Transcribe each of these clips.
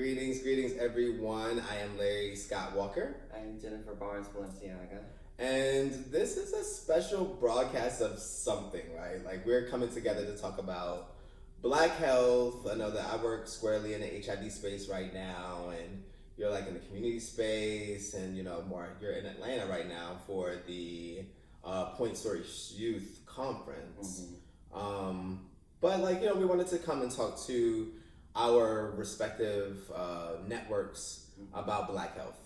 Greetings, everyone. I am Larry Scott Walker. I'm Jennifer Barnes Balenciaga. And this is a special broadcast of something, right? Like, we're coming together to talk about Black health. I know that I work squarely in the HIV space right now, and you're like in the community space, and more. You're in Atlanta right now for the Point Source Youth Conference. But we wanted to come and talk to our respective networks about Black health.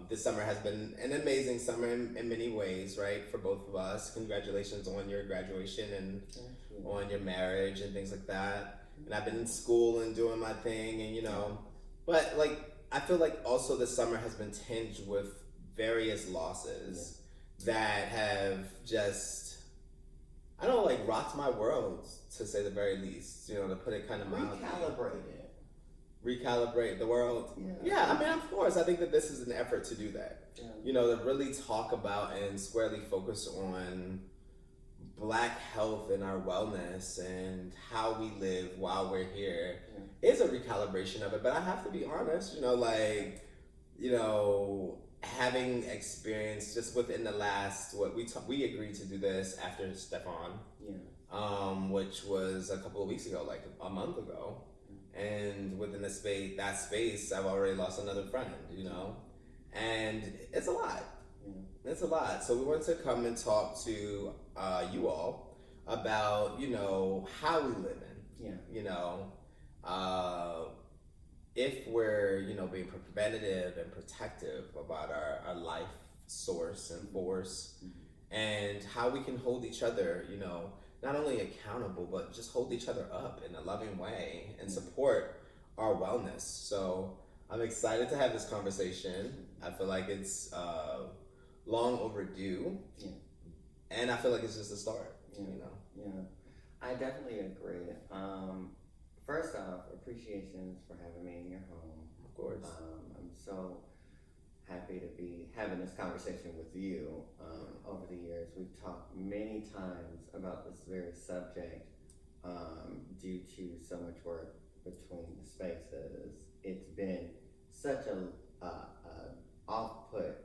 This summer has been an amazing summer in many ways, right? For both of us. Congratulations on your graduation and on your marriage and things like that. And I've been in school and doing my thing, and but I feel like also this summer has been tinged with various losses that have just, I don't know, rocked my world, to say the very least, to put it kind of mildly. Recalibrate the world. Yeah, I mean, of course, I think that this is an effort to do that. To really talk about and squarely focus on Black health and our wellness and how we live while we're here is a recalibration of it. But I have to be honest, having experienced just within the last, we agreed to do this after Stefan, which was a couple of weeks ago, like a month ago. And within that space, I've already lost another friend, and it's a lot. It's a lot. So we wanted to come and talk to you all about, how we live in, if we're, being preventative and protective about our life source and force, and how we can hold each other, not only accountable, but just hold each other up in a loving way and support our wellness. So I'm excited to have this conversation. I feel like it's long overdue, and I feel like it's just a start. I definitely agree. First off, appreciations for having me in your home. Of course. I'm so happy to be having this conversation with you. Over the years, we've talked many times about this very subject due to so much work between the spaces. It's been such a off-put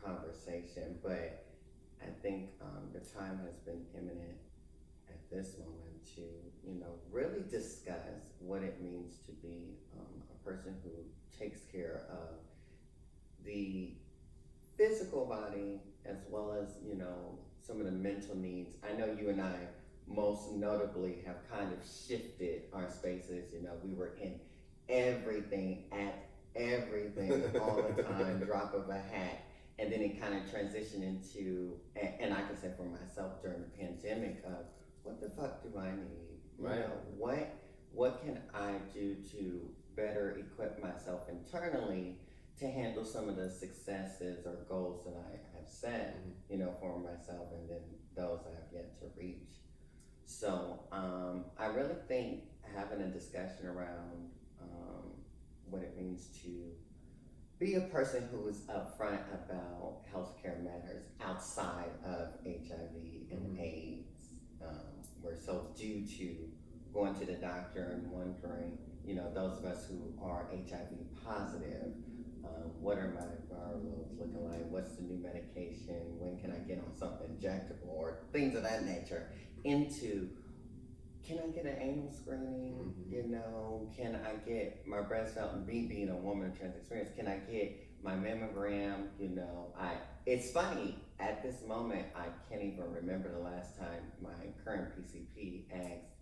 conversation, but I think the time has been imminent at this moment to, really discuss what it means to be a person who takes care of the physical body as well as, some of the mental needs. I know you and I most notably have kind of shifted our spaces. We were in everything, at everything all the time, drop of a hat. And then it kind of transitioned into, and I can say for myself during the pandemic, what the fuck do I need? Right. What can I do to better equip myself internally to handle some of the successes or goals that I have set, for myself, and then those I have yet to reach. So I really think having a discussion around what it means to be a person who is upfront about healthcare matters outside of HIV and AIDS. We're so due to going to the doctor and wondering, those of us who are HIV positive, what are my viral loads looking like? What's the new medication? When can I get on something injectable or things of that nature? Into, can I get an anal screening? Can I get my breast felt? And me being a woman of trans experience, can I get my mammogram? It's funny, at this moment, I can't even remember the last time my current PCP asked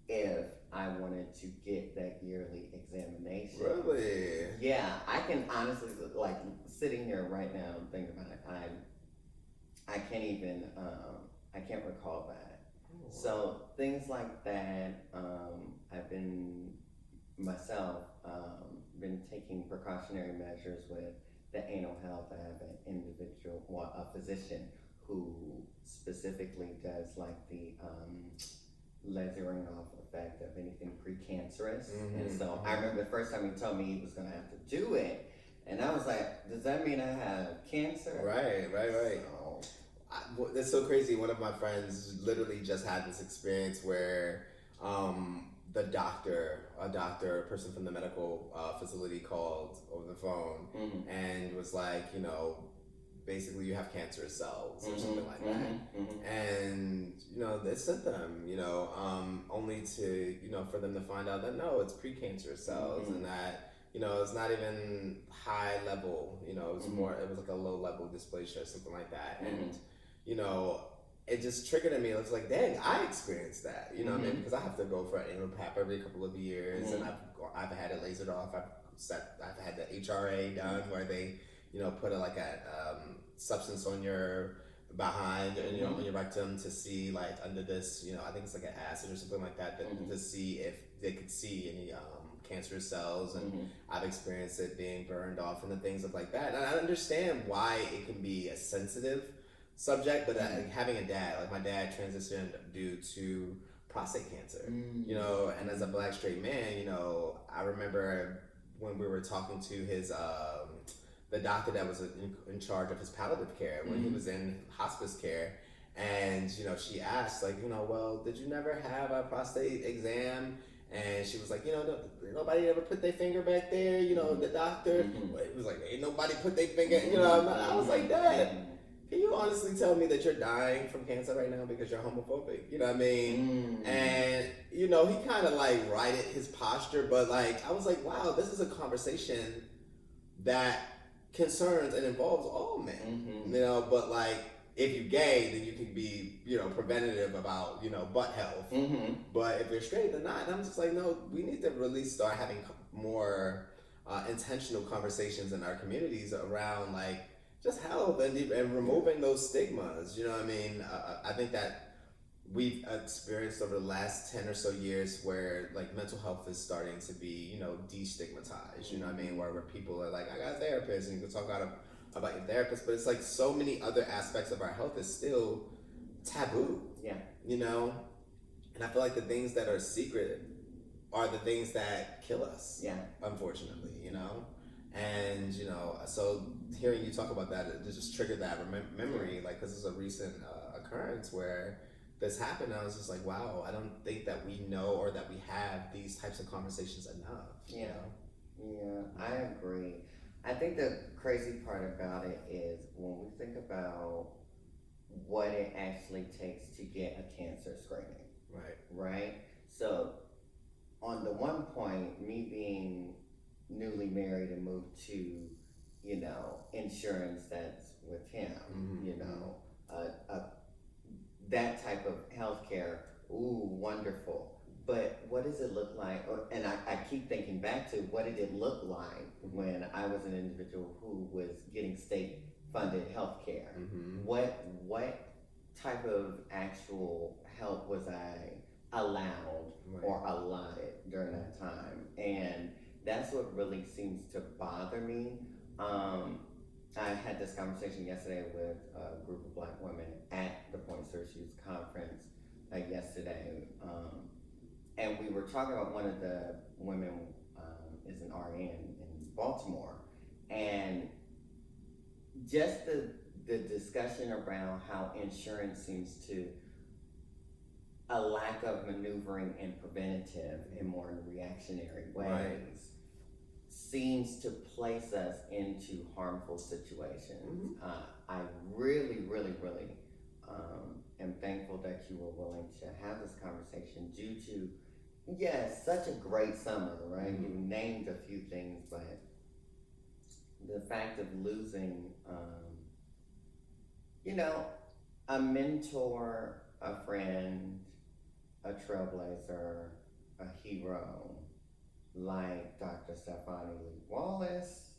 if I wanted to get that yearly examination. Really? Yeah, I can honestly, sitting here right now and thinking about it, I can't even, I can't recall that. So things like that, I've been, myself, been taking precautionary measures with the anal health. I have an individual, a physician who specifically does the lasering off effect of anything precancerous. And so I remember the first time he told me he was gonna have to do it, and I was like, does that mean I have cancer? Right. That's so crazy. One of my friends literally just had this experience where a doctor, a person from the medical facility called over the phone and was like, basically you have cancerous cells or something like that. And, they sent them, only to, for them to find out that no, it's precancerous cells and that, it's not even high level, it was it was like a low level dysplasia or something like that. And, it just triggered in me. It was like, dang, I experienced that, what I mean? Because I have to go for an annual PAP every couple of years and I've had it lasered off. I've had the HRA done where they, put a substance on your behind and on your rectum to see like under this, I think it's like an acid or something like that, to see if they could see any cancerous cells. And I've experienced it being burned off and the things like that. And I understand why it can be a sensitive subject, but having a dad, like my dad transitioned due to prostate cancer, and as a Black straight man, I remember when we were talking to his the doctor that was in charge of his palliative care when he was in hospice care, and she asked like, well, did you never have a prostate exam? And she was like, nobody ever put their finger back there, the doctor. It was like, ain't nobody put their finger, I was like, Dad, can you honestly tell me that you're dying from cancer right now because you're homophobic? You know what I mean? And, he kind of like righted his posture, but like, I was like, wow, this is a conversation that concerns and involves all men, but like, if you're gay, then you can be, preventative about, butt health. But if you're straight, then not. And I'm just like, no, we need to really start having more intentional conversations in our communities around like, just health and removing those stigmas. You know what I mean? I think that we've experienced over the last 10 or so years where like mental health is starting to be, destigmatized. You know what I mean? Where people are like, I got a therapist, and you can talk about your therapist, but it's like so many other aspects of our health is still taboo. Yeah. And I feel like the things that are secret are the things that kill us. Yeah. Unfortunately, And, so hearing you talk about that, it just triggered that memory, like, because it's a recent occurrence where this happened. I was just like, wow, I don't think that we know or that we have these types of conversations enough. Yeah. Yeah, I agree. I think the crazy part about it is when we think about what it actually takes to get a cancer screening. Right. Right? So, on the one point, me being newly married and moved to, insurance that's with him, that type of healthcare, ooh, wonderful. But what does it look like? And I keep thinking back to what did it look like when I was an individual who was getting state-funded healthcare? What type of actual help was I allowed or allotted during that time? And that's what really seems to bother me. I had this conversation yesterday with a group of Black women at the Point Source Youth Conference yesterday. And we were talking about one of the women is an RN in Baltimore. And just the discussion around how insurance seems to a lack of maneuvering in preventative and more in reactionary ways seems to place us into harmful situations. I really, really, really am thankful that you were willing to have this conversation due to, yes, such a great summer, right? You named a few things, but the fact of losing, a mentor, a friend, a trailblazer, a hero, like Dr. Stefani Lee Wallace.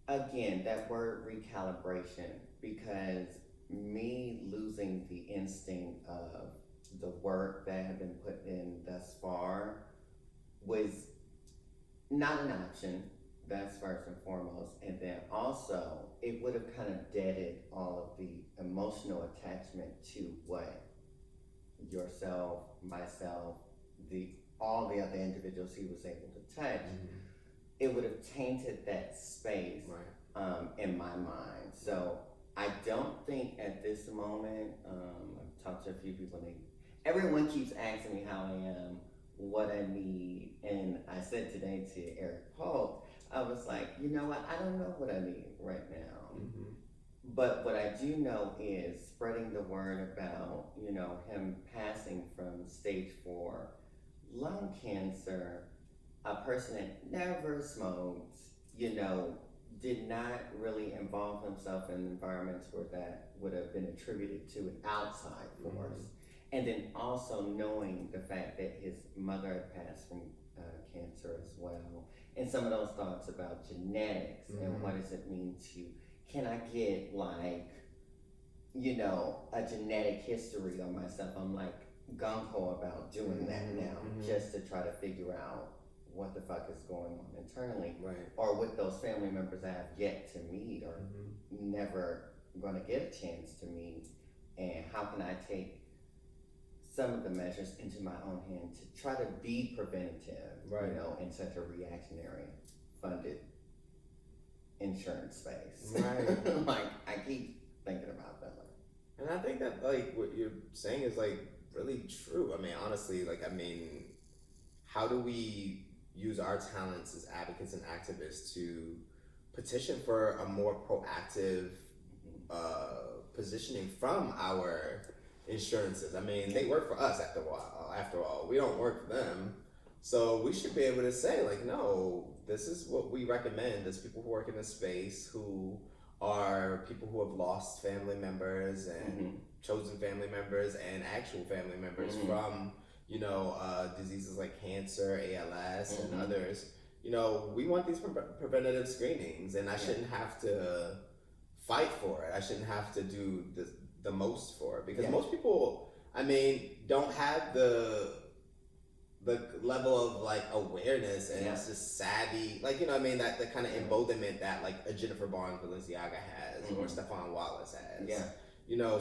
Again, that word recalibration, because me losing the instinct of the work that had been put in thus far was not an option. That's first and foremost. And then also, it would have kind of deaded all of the emotional attachment to what yourself, myself, all the other individuals he was able to touch. It would have tainted that space in my mind. So I don't think at this moment, I've talked to a few people, everyone keeps asking me how I am, what I need, and I said today to Eric Paul, I was like, you know what? I don't know what I need right now. Mm-hmm. But what I do know is spreading the word about, him passing from stage 4 lung cancer, a person that never smoked, did not really involve himself in environments where that would have been attributed to an outside force. And then also knowing the fact that his mother had passed from cancer as well. And some of those thoughts about genetics and what does it mean can I get a genetic history on myself? I'm like gung-ho about doing that now, just to try to figure out what the fuck is going on internally, right? Or with those family members I have yet to meet or never going to get a chance to meet, and how can I take some of the measures into my own hand to try to be preventative, right? In such a reactionary funded insurance space, right? Like I keep thinking about that. And I think that what you're saying is really true. I mean, honestly, how do we use our talents as advocates and activists to petition for a more proactive positioning from our insurances? I mean, they work for us after all. We don't work for them. So we should be able to say, no, this is what we recommend as people who work in this space, who are people who have lost family members and chosen family members and actual family members from diseases like cancer, ALS, and others. We want these preventative screenings, and I shouldn't have to fight for it. I shouldn't have to do the most for it, because most people, don't have the level of awareness and it's just savvy, that the kind of emboldenment that a Jennifer Barnes Balenciaga has or Stephon Wallace has.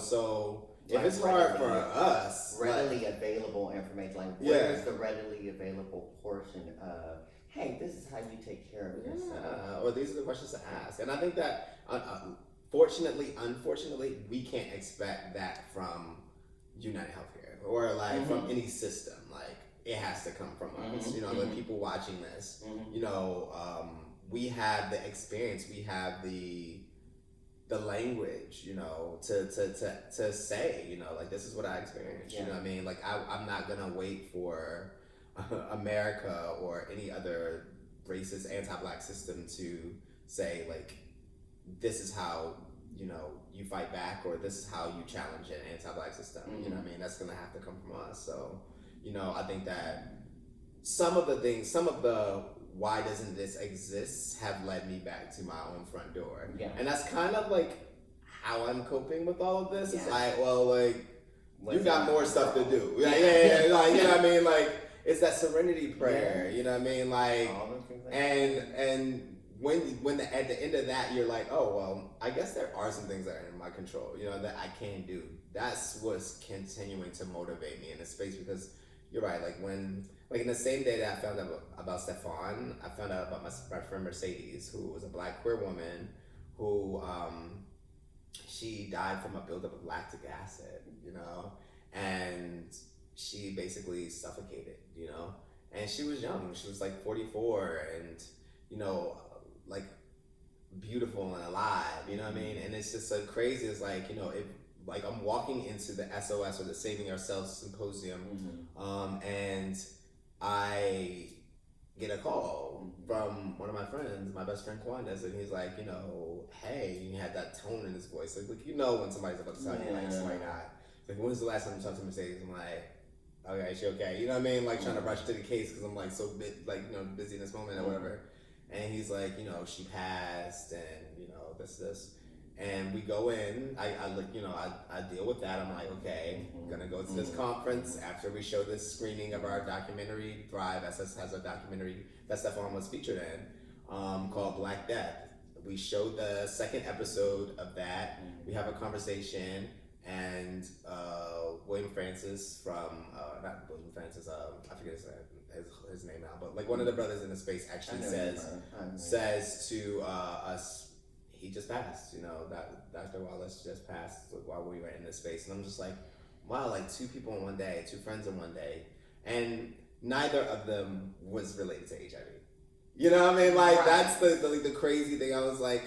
So if it's hard for us, readily available information, where's the readily available portion of, hey, this is how you take care of yourself, or these are the questions to ask. And I think that unfortunately, we can't expect that from United Healthcare or from any system. It has to come from us. The people watching this. We have the experience. We have the language. To say. This is what I experienced. You know what I mean? I'm not gonna wait for America or any other racist anti-black system to say this is how you fight back, or this is how you challenge an anti-black system. You know what I mean? That's gonna have to come from us. So I think that some of the why doesn't this exist have led me back to my own front door. And that's kind of how I'm coping with all of this. It's you got more stuff to do. You know what I mean? It's that serenity prayer. You know what I mean? And when at the end of that you're oh well, I guess there are some things that are in my control, that I can do. That's what's continuing to motivate me in this space, because you're right. When in the same day that I found out about Stephon, I found out about my friend Mercedes, who was a Black queer woman who she died from a buildup of lactic acid, and she basically suffocated, and she was young. She was 44 and beautiful and alive, you know what I mean? And it's just so crazy. It's if I'm walking into the SOS, or the Saving Ourselves Symposium, and I get a call from one of my friends, my best friend Quandas, and he's hey, and he had that tone in his voice, when somebody's about to tell you, somebody died. When's the last time you talked to Mercedes? I'm okay, she okay, you know what I mean? Trying to rush to the case because I'm so busy in this moment or whatever. And he's she passed, and this. And we go in, I deal with that. I'm okay, I'm gonna go to this conference after we show this screening of our documentary. Thrive SS has a documentary that Stephon was featured in, called Black Death. We showed the second episode of that. We have a conversation, and William Francis from, not William Francis, I forget his name now, but one of the brothers in the space actually says to us, he just passed, that Dr. Wallace just passed while we were in this space. And I'm just wow, like two people in one day, two friends in one day, and neither of them was related to HIV. You know what I mean? Like that's the crazy thing. I was like,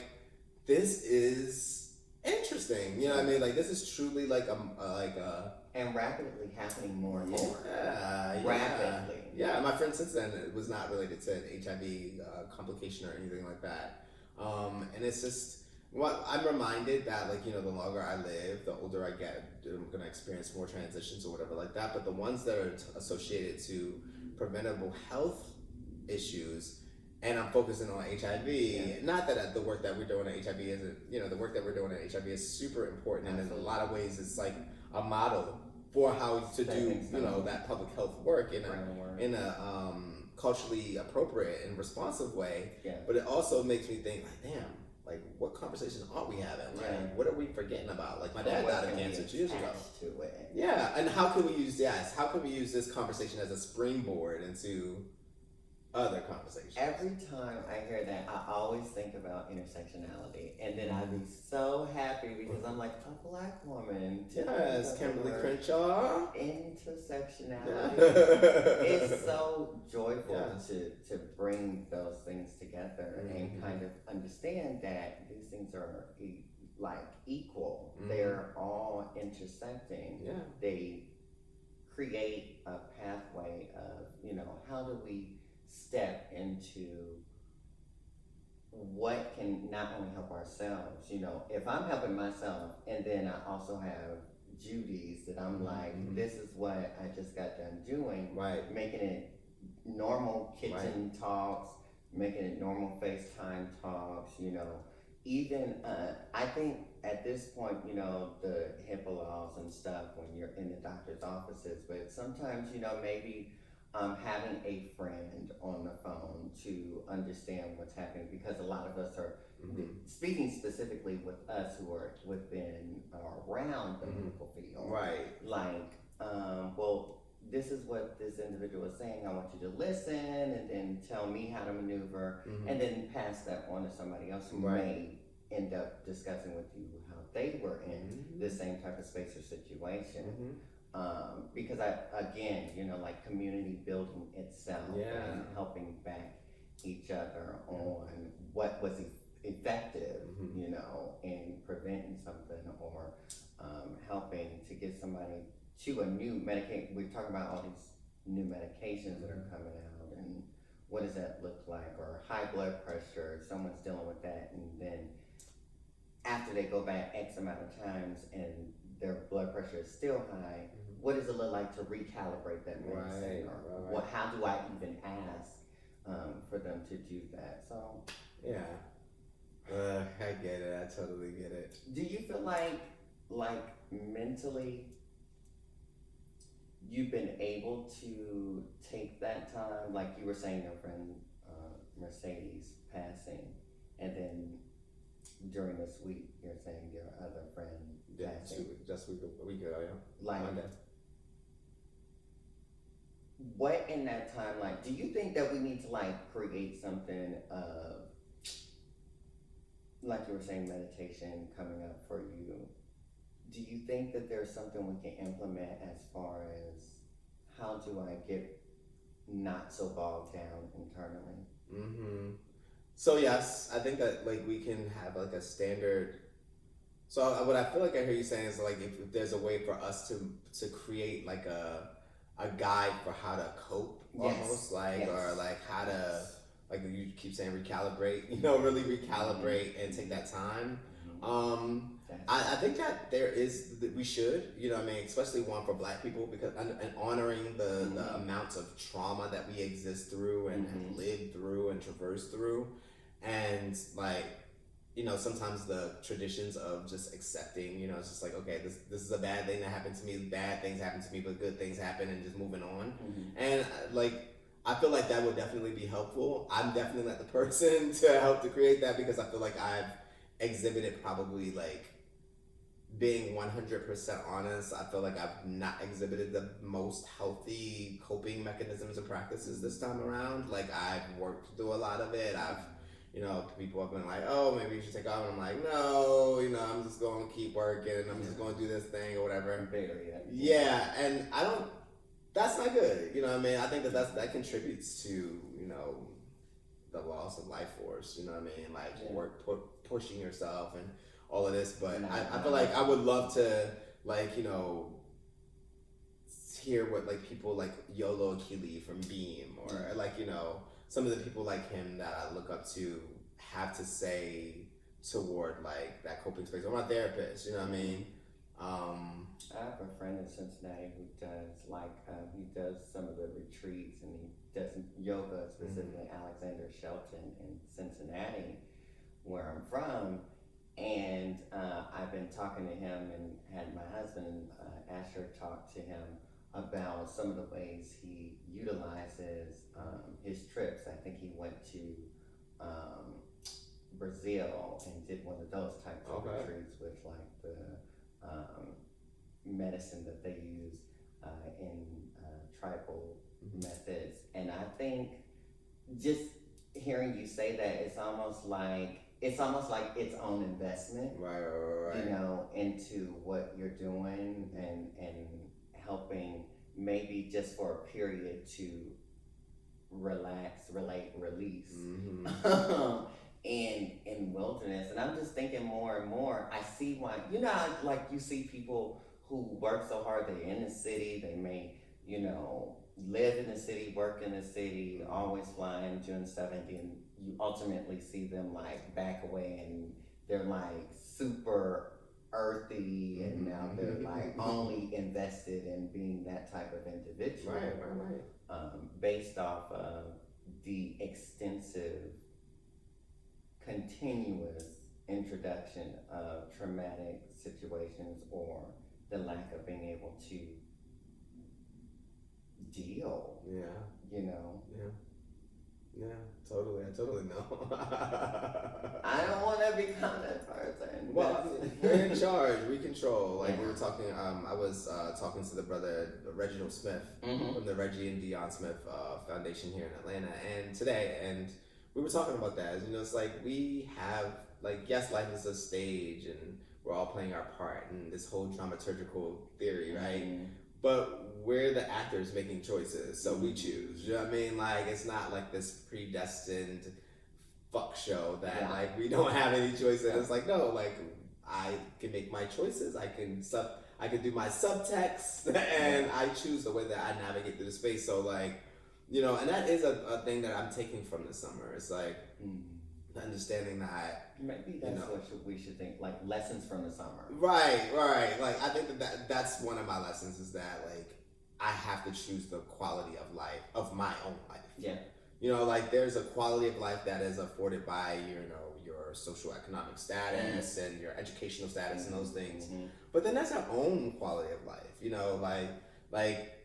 this is interesting. You know what I mean? Like this is truly like a and rapidly happening more and more. Yeah, rapidly. Yeah, my friend since then was not related to an HIV complication or anything like that. And it's just what I'm reminded that, like, you know, the longer I live, the older I get, I'm gonna experience more transitions or whatever like that. But the ones that are associated to preventable health issues, and I'm focusing on HIV. Not that the work that we're doing at HIV isn't, you know, the work that we're doing at HIV is super important, and in a lot of ways, it's like a model for how to do, you know, that public health work in a culturally appropriate and responsive way. Yeah. But it also makes me think, like, damn, like what conversations aren't we having? Like, what are we forgetting about? Like, my dad died of cancer 2 years ago. Yeah, and how can we use this conversation as a springboard into other conversations? Every time I hear that, I always think about intersectionality, and then I'd be so happy because I'm like, a black woman. Yes, Kimberly Crenshaw. Intersectionality. It's so joyful to bring those things together and kind of understand that these things are like equal. They're all intersecting. Yeah. They create a pathway of, you know, how do we step into what can not only help ourselves, you know, if I'm helping myself and then I also have Judy's that I'm like, this is what I just got done doing, making it normal kitchen talks, making it normal FaceTime talks, you know, even I think at this point, you know, the HIPAA laws and stuff when you're in the doctor's offices, but sometimes, you know, maybe having a friend on the phone to understand what's happening, because a lot of us are speaking specifically with us who are within or around the medical field. Like, well, this is what this individual is saying. I want you to listen and then tell me how to maneuver, and then pass that on to somebody else who may end up discussing with you how they were in the same type of space or situation. Because again, you know, like community building itself and helping back each other on what was effective, you know, in preventing something or helping to get somebody to a new medication. We're talking about all these new medications that are coming out, and what does that look like? Or high blood pressure, someone's dealing with that, and then after they go back X amount of times and their blood pressure is still high, what does it look like to recalibrate that medicine? Or how do I even ask for them to do that? So I get it. I totally get it. Do you feel like mentally you've been able to take that time, like you were saying your friend Mercedes passing, and then during this week you're saying your other friend passing? Just a week ago, like Monday. What in that time, like, do you think that we need to like create something of, like you were saying, meditation coming up for you? Do you think that there's something we can implement as far as how do I get not so bogged down internally? So yes, I think that like we can have like a standard. So what I feel like I hear you saying is like if there's a way for us to create like a guide for how to cope, almost or like how to, like you keep saying, recalibrate, you know, really recalibrate and take that time. I think that we should, you know what I mean, especially one for Black people, because and honoring the amounts of trauma that we exist through and have lived through and traversed through, and like, you know, sometimes the traditions of just accepting, you know, it's just like, okay, this is a bad thing that happened to me, bad things happen to me, but good things happen, and just moving on. And like, I feel like that would definitely be helpful. I'm definitely not the person to help to create that, because I feel like I've exhibited probably like being 100% honest. I feel like I've not exhibited the most healthy coping mechanisms and practices this time around. Like I've worked through a lot of it. I've, people have been like, oh, maybe you should take off. And I'm like, no, I'm just going to keep working. I'm just going to do this thing or whatever. Yeah, and I don't, that's not good. You know what I mean? I think that contributes to, the loss of life force. You know what I mean? Like pushing yourself and all of this. But I feel like I would love to, like, hear what like people like Yolo Akili from Beam or like some of the people like him that I look up to have to say toward like that coping space. I'm a therapist, you know what I mean? I have a friend in Cincinnati who does he does some of the retreats and he does yoga, specifically Alexander Shelton in Cincinnati, where I'm from. And I've been talking to him and had my husband Asher talk to him about some of the ways he utilizes his trips. I think he went to Brazil and did one of those types of retreats with like the medicine that they use in tribal methods. And I think just hearing you say that, it's almost like its own investment, right. Into what you're doing and helping maybe just for a period to relax, release in wilderness. And I'm just thinking more and more, I see why, like you see people who work so hard, they're in the city, they may, live in the city, work in the city, always flying, doing 70, and you ultimately see them like back away and they're like super earthy and now they're like only invested in being that type of individual. Right. Based off of the extensive, continuous introduction of traumatic situations or the lack of being able to deal. Yeah, totally. I totally know. I don't want to become that person. Well, we're in charge. We control. Like we were talking. I was talking to the brother Reginald Smith from the Reggie and Dion Smith Foundation here in Atlanta, and we were talking about that. It's like we have yes, life is a stage, and we're all playing our part in this whole dramaturgical theory, right? But we're the actors making choices, so we choose. You know what I mean? Like, it's not like this predestined fuck show that like we don't have any choices. It's like, no, like I can make my choices. I can do my subtext, and I choose the way that I navigate through the space. So like, and that is a thing that I'm taking from this summer. It's like understanding that. Maybe that's what we should think, like lessons from the summer. Right. Like I think that's one of my lessons is that like I have to choose the quality of life of my own life. Yeah. Like there's a quality of life that is afforded by your socioeconomic status and your educational status and those things. But then that's our own quality of life. Like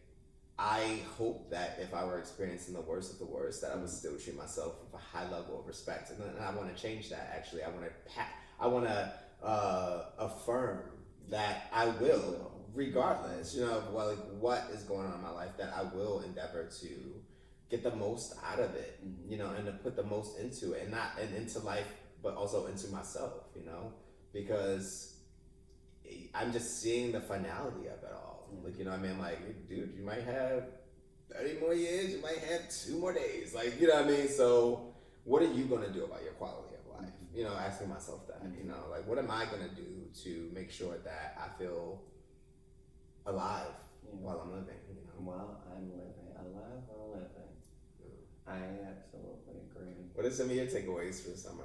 I hope that if I were experiencing the worst of the worst, that I would still treat myself with a high level of respect. And I want to change that. Actually, I want to affirm that I will, regardless, like what is going on in my life, that I will endeavor to get the most out of it, and to put the most into it, and into life, but also into myself, because I'm just seeing the finality of it all. Like, I mean? Like, dude, you might have 30 more years, you might have 2 more days. Like, you know what I mean? So what are you going to do about your quality of life? Asking myself that, like, what am I going to do to make sure that I feel alive while I'm living, While I'm living, alive while living. I absolutely agree. What are some of your takeaways for the summer?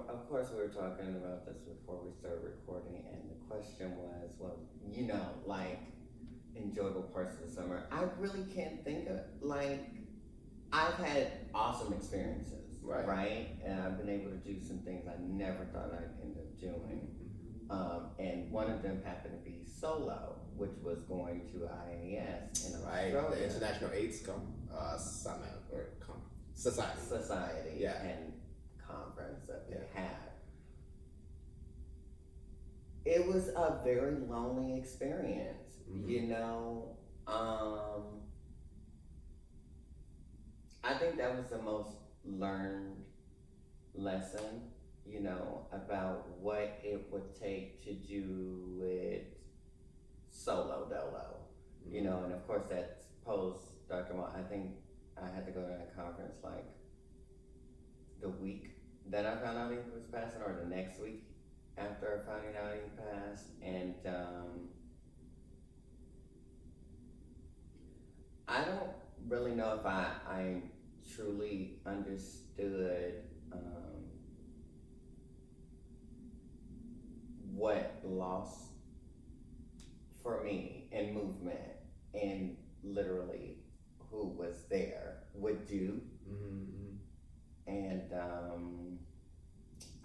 Of course, we were talking about this before we started recording, and the question was, well, like enjoyable parts of the summer. I really can't think of I've had awesome experiences, right? And I've been able to do some things I never thought I'd end up doing. And one of them happened to be solo, which was going to IAS in Australia. The International AIDS Summit or Society. And conference that they had. It was a very lonely experience, think that was the most learned lesson, you know, about what it would take to do it solo dolo, you know, and of course that's post Dr. Wall. I think I had to go to that conference like the week that I found out he was passing, or the next week after finding out he passed, and I don't really know if I truly understood what loss for me in movement and literally who was there would do. And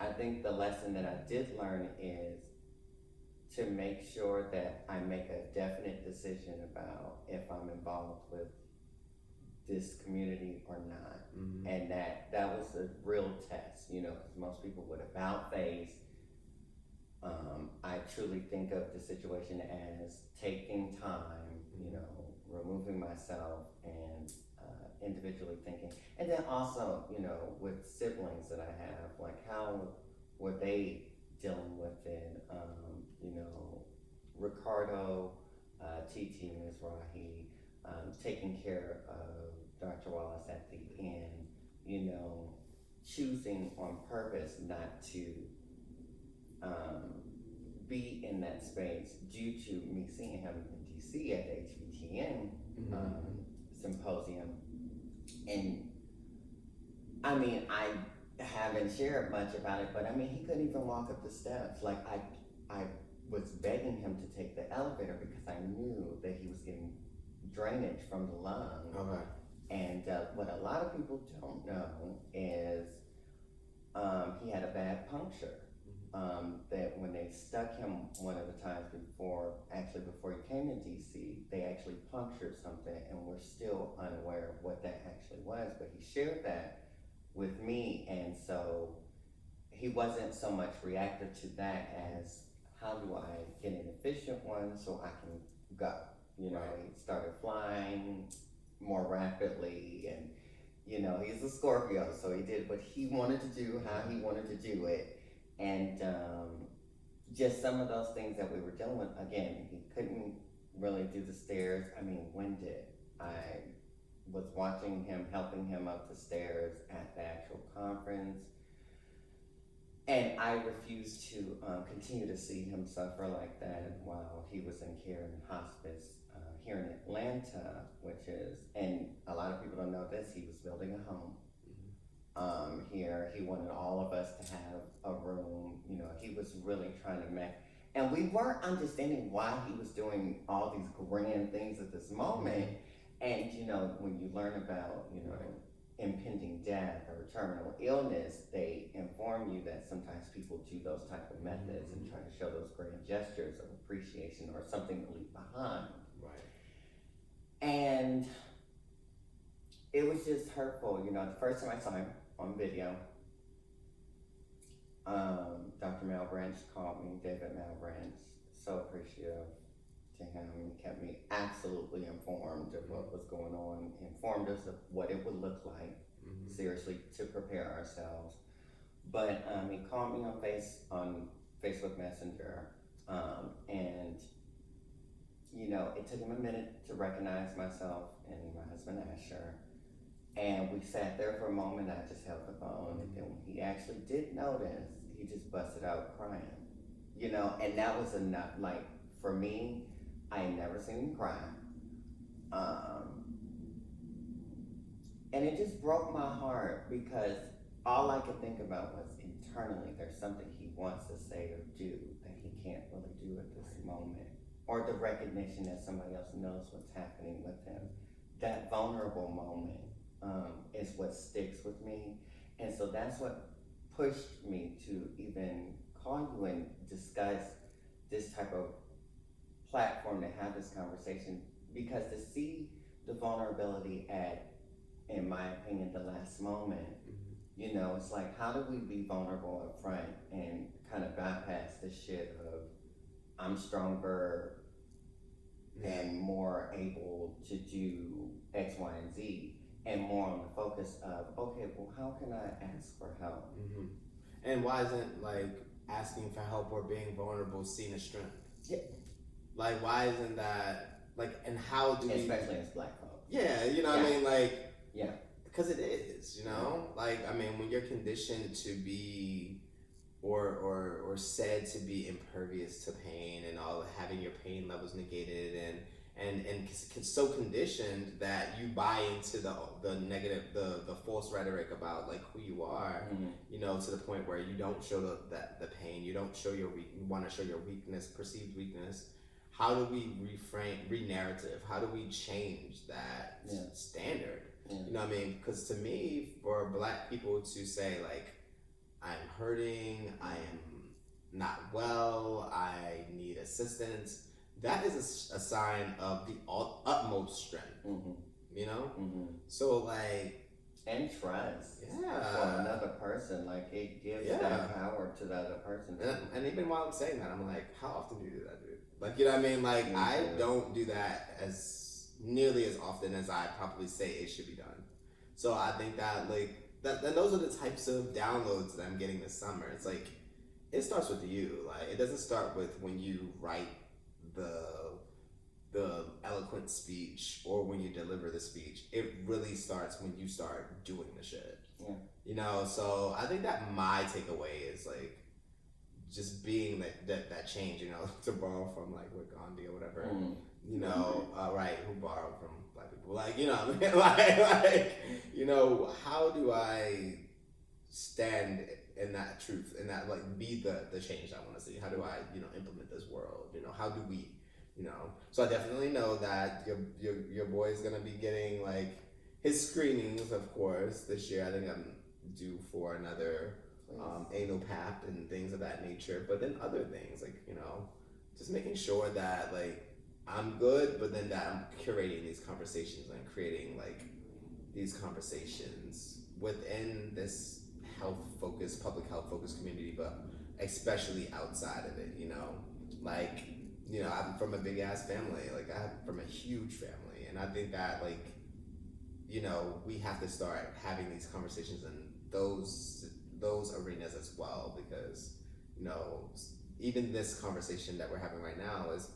I think the lesson that I did learn is to make sure that I make a definite decision about if I'm involved with this community or not. And that was a real test, you know, because most people would about face. I truly think of the situation as taking time, you know, removing myself and individually thinking. And then also, you know, with siblings that I have, like how were they dealing with it? You know, Ricardo, TT Mizrahi, taking care of Dr. Wallace at the end, you know, choosing on purpose not to be in that space due to me seeing him in DC at the HBTN symposium. And I mean, I haven't shared much about it, but I mean, he couldn't even walk up the steps. Like I was begging him to take the elevator because I knew that he was getting drainage from the lung. Okay. And what a lot of people don't know is he had a bad puncture. That when they stuck him one of the times before he came to DC, they actually punctured something, and we're still unaware of what that actually was. But he shared that with me, and so he wasn't so much reactive to that as how do I get an efficient one so I can go. You know, Right. he started flying more rapidly, and you know, he's a Scorpio, so he did what he wanted to do, how he wanted to do it. And just some of those things that we were dealing with. Again, he couldn't really do the stairs. I mean, when did I was watching him, helping him up the stairs at the actual conference, and I refused to continue to see him suffer like that while he was in care in hospice here in Atlanta, which is, and a lot of people don't know this, he was building a home. Here, he wanted all of us to have a room. You know, he was really trying to make, and we weren't understanding why he was doing all these grand things at this moment. And you know, when you learn about, you know, impending death or terminal illness, they inform you that sometimes people do those type of methods and try to show those grand gestures of appreciation or something to leave behind. Right. And it was just hurtful. You know, the first time I saw him on video, Dr. Mel Branch called me, David Mel Branch, so appreciative to him. He kept me absolutely informed of what was going on, informed us of what it would look like, seriously, to prepare ourselves. But he called me on Facebook Messenger, and you know, it took him a minute to recognize myself and my husband Asher. And we sat there for a moment. I just held the phone, and then when he actually did notice, he just busted out crying. You know, and that was enough. Like for me, I had never seen him cry, and it just broke my heart because all I could think about was internally, there's something he wants to say or do that he can't really do at this moment, or the recognition that somebody else knows what's happening with him. That vulnerable moment is what sticks with me. And so that's what pushed me to even call you and discuss this type of platform to have this conversation, because to see the vulnerability at, in my opinion, the last moment, you know, it's like, how do we be vulnerable up front and kind of bypass the shit of I'm stronger and more able to do X, Y, and Z, and more on the focus of, okay, well, how can I ask for help? Mm-hmm. And why isn't like asking for help or being vulnerable seen as strength? Yeah. Like, why isn't that like? And how do we? Especially as Black folks. Yeah, you know what I mean, like. Yeah. Because it is, you know, like I mean, when you're conditioned to be, or said to be impervious to pain and all, having your pain levels negated, and so conditioned that you buy into the negative, the false rhetoric about like who you are, you know, to the point where you don't show the pain, you don't show you want to show your weakness, perceived weakness. How do we re-narrative? How do we change that standard? You know what I mean? Because to me, for Black people to say like, I'm hurting, I am not well, I need assistance, that is a sign of the utmost strength. You know? So like, and trust for another person, like it gives that power to the other person. And even while I'm saying that, I'm like, how often do you do that, dude? Like, you know what I mean? Like, I don't do that as nearly as often as I probably say it should be done. So I think that like that those are the types of downloads that I'm getting this summer. It's like it starts with you. Like it doesn't start with when you write the eloquent speech or when you deliver the speech. It really starts when you start doing the shit. Yeah. You know, so I think that my takeaway is like just being that change, you know, to borrow from like with Gandhi or whatever. You know, right, who borrowed from Black people. Like, you know what I mean? like, you know, how do I stand in that truth and that like be the change I want to see? How do I, you know, implement this world? You know, how do we, you know? So I definitely know that your boy is gonna be getting like his screenings, of course, this year. I think I'm due for another anal pap and things of that nature. But then other things like, you know, just making sure that like I'm good, but then that I'm curating these conversations and creating like these conversations within this public health focused community, but especially outside of it, you know, like, you know, I'm from a big ass family, like I'm from a huge family. And I think that like, you know, we have to start having these conversations in those arenas as well, because, you know, even this conversation that we're having right now is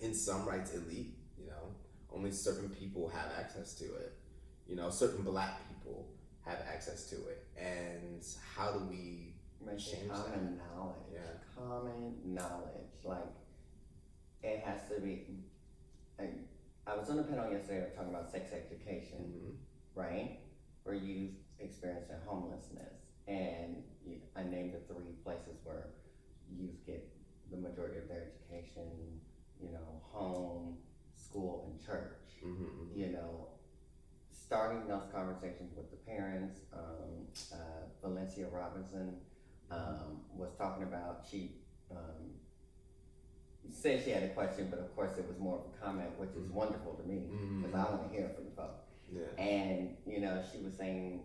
in some rights elite, you know, only certain people have access to it. You know, certain Black people have access to it. And how do we change common that? knowledge? Yeah. Common knowledge. Like, it has to be. I was on a panel yesterday talking about sex education, right? For youth experiencing homelessness. And I named the 3 places where youth get the majority of their education. You know, home, school, and church. You know, starting those conversations with the parents. Valencia Robinson was talking about, she said she had a question, but of course it was more of a comment, which is wonderful to me, because I want to hear from you folks. Yeah. And, you know, she was saying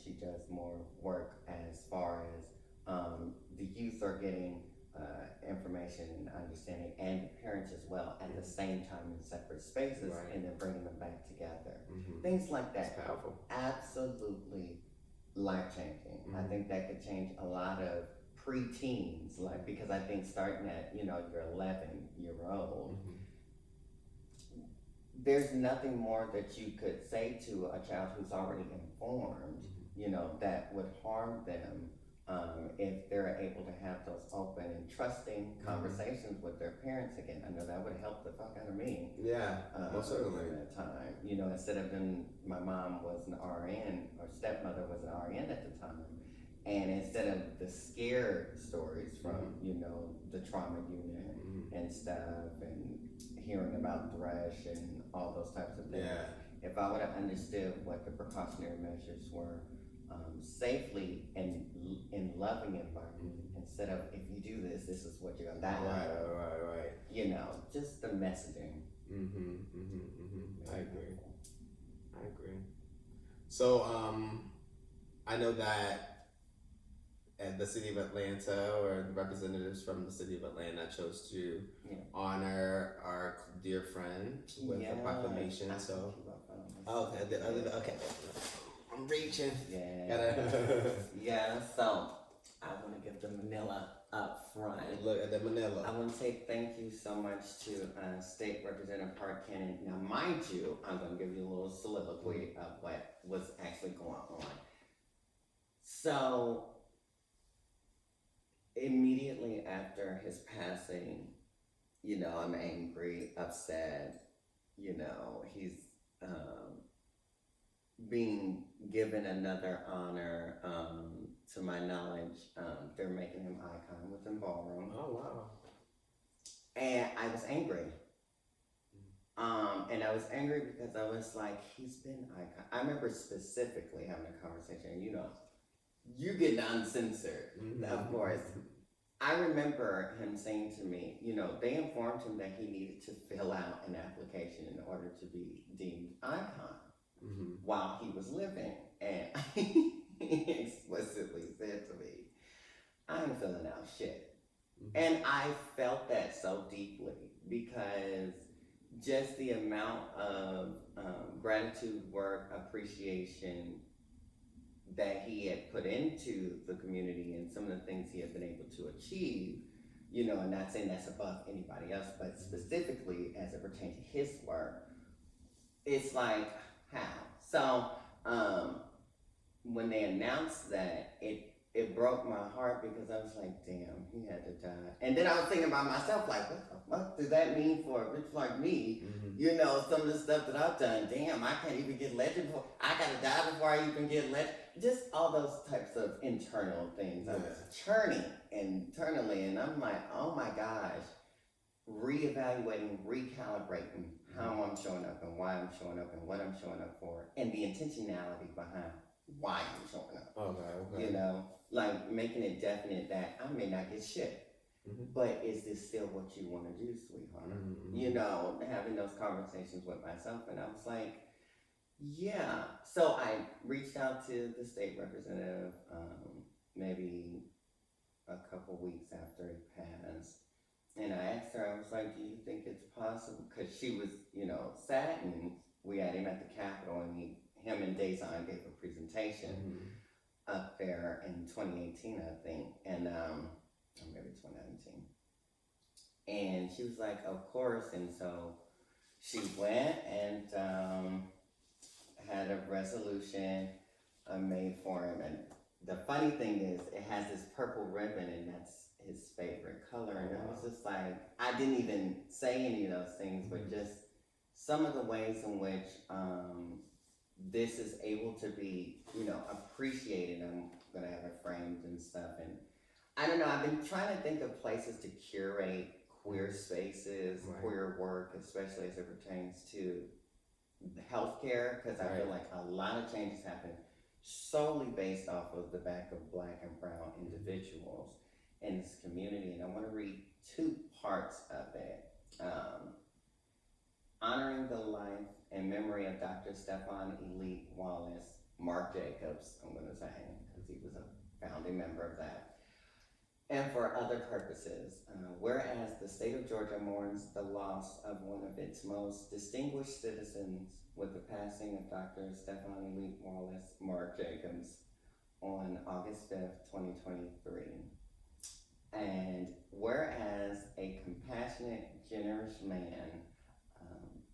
she does more work as far as the youth are getting information and understanding, and the parents as well, at the same time in separate spaces, and then bringing them back together. Things like that. That's powerful. Absolutely life-changing. I think that could change a lot of pre-teens, like, because I think starting at, you know, your 11-year-old, there's nothing more that you could say to a child who's already informed, you know, that would harm them if they're able to have those open and trusting conversations with their parents again. I know that would help the fuck out of me. Yeah, most certainly. At that time, you know, instead of then my mom was an RN, or stepmother was an RN at the time, and instead of the scared stories from, you know, the trauma unit and stuff, and hearing about thresh and all those types of things, if I would have understood what the precautionary measures were, safely and in loving environment, instead of, if you do this, this is what you're gonna die. Right. You know, just the messaging. I agree. So, I know that at the city of Atlanta, or the representatives from the city of Atlanta, chose to honor our dear friend with a proclamation. So Okay, okay. I'm reaching. Yeah. Gotta Yeah, so I want to give the Manila up front. look at the Manila. I want to say thank you so much to State Representative Hart Cannon. Now, mind you, I'm going to give you a little soliloquy of what was actually going on. So, immediately after his passing, you know, I'm angry, upset. You know, he's being given another honor. To my knowledge, they're making him icon within ballroom. Oh wow! And I was angry. And I was angry because I was like, he's been icon. I remember specifically having a conversation. You know, you get uncensored, of course. I remember him saying to me, you know, they informed him that he needed to fill out an application in order to be deemed icon while he was living. And he explicitly said to me, I'm filling out shit. And I felt that so deeply because just the amount of gratitude, work, appreciation that he had put into the community and some of the things he had been able to achieve, you know, and not saying that's above anybody else, but specifically as it pertains to his work, it's like, how? So, when they announced that, it broke my heart because I was like, damn, he had to die. And then I was thinking about myself, like, what the fuck does that mean for a bitch like me? You know, some of the stuff that I've done, damn, I can't even get legend before, I gotta die before I even get legend. Just all those types of internal things. I was churning internally, and I'm like, oh my gosh, reevaluating, recalibrating how I'm showing up and why I'm showing up and what I'm showing up for, and the intentionality behind why I'm showing up. Okay. You know, like making it definite that I may not get shit, but is this still what you want to do, sweetheart? You know, having those conversations with myself, and I was like, yeah. So I reached out to the state representative maybe a couple weeks after he passed. And I asked her, I was like, do you think it's possible? Because she was, you know, sad, and we had him at the Capitol, and him and Dazon gave a presentation up there in 2018, I think, and or maybe 2019. And she was like, of course. And so she went and had a resolution made for him. And the funny thing is, it has this purple ribbon, and that's his favorite color. And I was just like, I didn't even say any of those things, but just some of the ways in which this is able to be, you know, appreciated. I'm gonna have it framed and stuff. And I don't know, I've been trying to think of places to curate queer spaces, queer work, especially as it pertains to healthcare, because I feel like a lot of changes happen solely based off of the back of Black and brown individuals in this community. And I want to read two parts of it. Honoring the life and memory of Dr. Stefan Elite Wallace, Mark Jacobs, I'm going to say, because he was a founding member of that, and for other purposes. Whereas the state of Georgia mourns the loss of one of its most distinguished citizens with the passing of Dr. Stefan Elite Wallace, Mark Jacobs, on August 5th, 2023. And whereas a compassionate, generous man,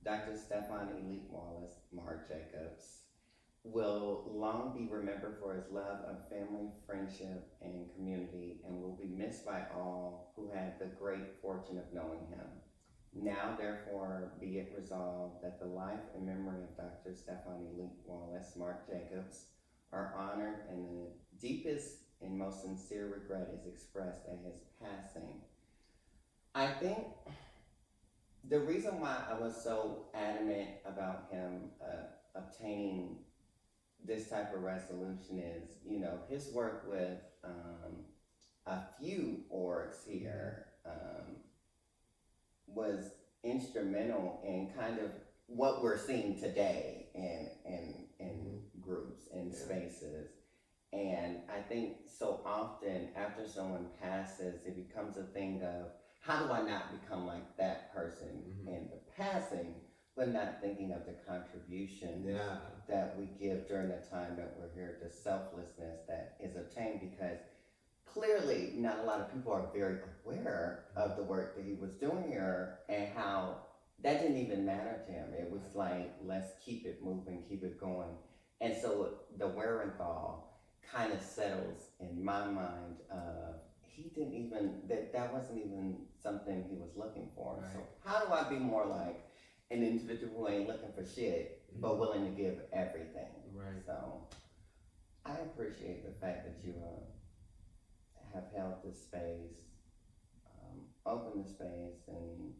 Dr. Stefan Elite Wallace, Mark Jacobs, will long be remembered for his love of family, friendship, and community, and will be missed by all who had the great fortune of knowing him. Now, therefore, be it resolved that the life and memory of Dr. Stefan Elite Wallace, Mark Jacobs, are honored, and the deepest and most sincere regret is expressed at his passing. I think the reason why I was so adamant about him obtaining this type of resolution is, you know, his work with a few orgs here was instrumental in kind of what we're seeing today in groups and spaces. And I think so often after someone passes, it becomes a thing of, how do I not become like that person in the passing? but not thinking of the contribution Yeah. that we give during the time that we're here, the selflessness that is obtained, because clearly not a lot of people are very aware of the work that he was doing here and how that didn't even matter to him. It was like, let's keep it moving, keep it going. And so the wherewithal kind of settles in my mind of he didn't even, that wasn't even something he was looking for. Right. So how do I be more like an individual who ain't looking for shit, but willing to give everything? Right. So I appreciate the fact that you have held this space, opened the space, and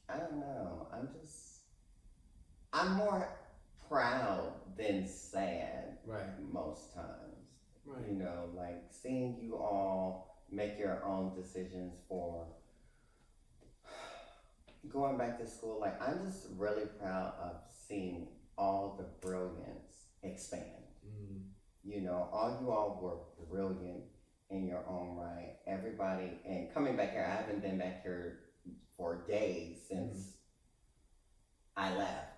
I don't know, I'm more proud than sad Right. most times. Right. You know, like seeing you all make your own decisions for going back to school, like I'm just really proud of seeing all the brilliance expand. You know, all you all were brilliant in your own right. Everybody, and coming back here, I haven't been back here for days since I left.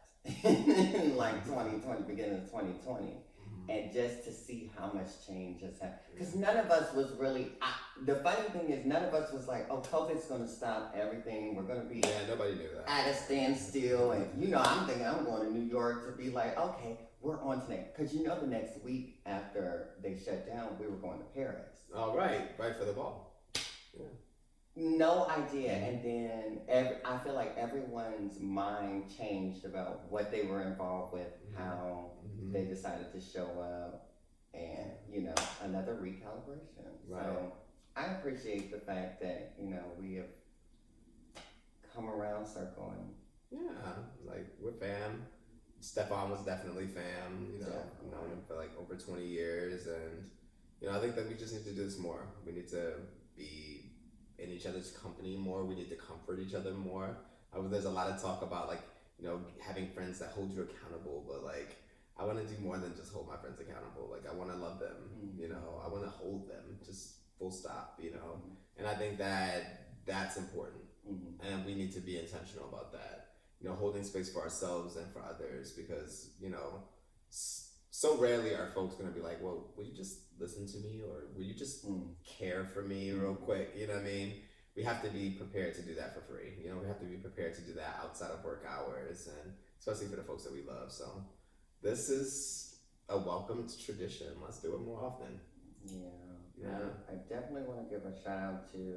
Like 2020, beginning of 2020. And just to see how much change has happened. Because none of us was really, the funny thing is, none of us was like, oh, COVID's going to stop everything. We're going to be nobody knew that. at a standstill. And, you know, I'm thinking I'm going to New York to be like, okay, we're on to next. Because you know, the next week after they shut down, we were going to Paris. All right. Right for the ball. Yeah. No idea. And then I feel like everyone's mind changed about what they were involved with, how they decided to show up, and, you know, another recalibration. Right. So I appreciate the fact that, you know, we have come around circling. Yeah. Like, we're fam. Stefan was definitely fam. You know, Definitely. known him for like over 20 years. And, you know, I think that we just need to do this more. We need to be in each other's company more. We need to comfort each other more. There's a lot of talk about, like, you know, having friends that hold you accountable, but like, I want to do more than just hold my friends accountable. Like, I want to love them, you know, I want to hold them, just full stop, you know. And I think that that's important, and we need to be intentional about that, you know, holding space for ourselves and for others, because, you know, so rarely are folks going to be like, well, will you just listen to me, or will you just care for me real quick? You know what I mean? We have to be prepared to do that for free. You know, we have to be prepared to do that outside of work hours, and especially for the folks that we love. So this is a welcomed tradition. Let's do it more often. Yeah. I definitely want to give a shout out to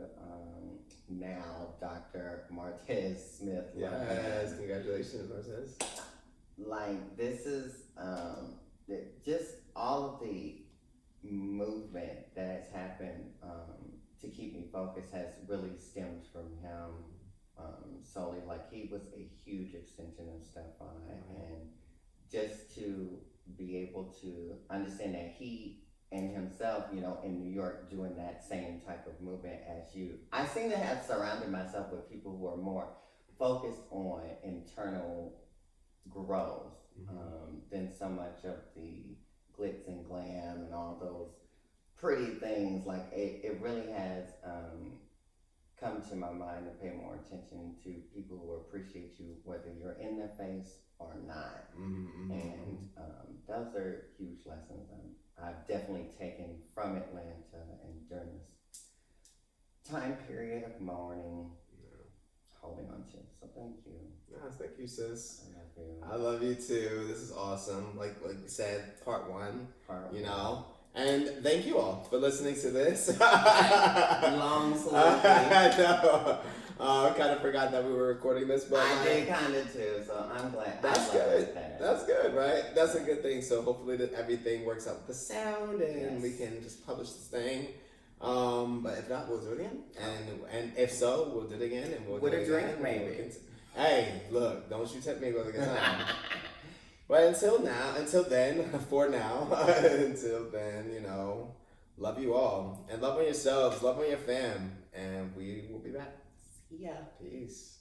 now Dr. Martez Smith. Yes, congratulations, Martez. Like, this is just all of the movement that has happened to keep me focused has really stemmed from him solely. Like, he was a huge extension of Stefan, and just to be able to understand that he and himself, you know, in New York doing that same type of movement as you. I seem to have surrounded myself with people who are more focused on internal growth than so much of the glitz and glam and all those pretty things. Like, it really has come to my mind to pay more attention to people who appreciate you, whether you're in their face or not. And those are huge lessons I've definitely taken from Atlanta and during this time period of mourning, holding on to. So thank you. Yes, thank you, sis. I love you. I love you too. This is awesome. Like we said, part one. You know. And thank you all for listening to this. Long soliloquy. I know. I kind of forgot that we were recording this, but I did kind of too, so I'm glad. That's good. That's good, right? That's a good thing. So hopefully that everything works out with the sound, and we can just publish this thing. But if not, we'll do it again. And if so, we'll do it again, and we'll with do a it drink, again. maybe. Hey, look! Don't you tip me with a good time. But until then, you know, love you all. And love on yourselves, love on your fam. And we will be back. See ya. Peace.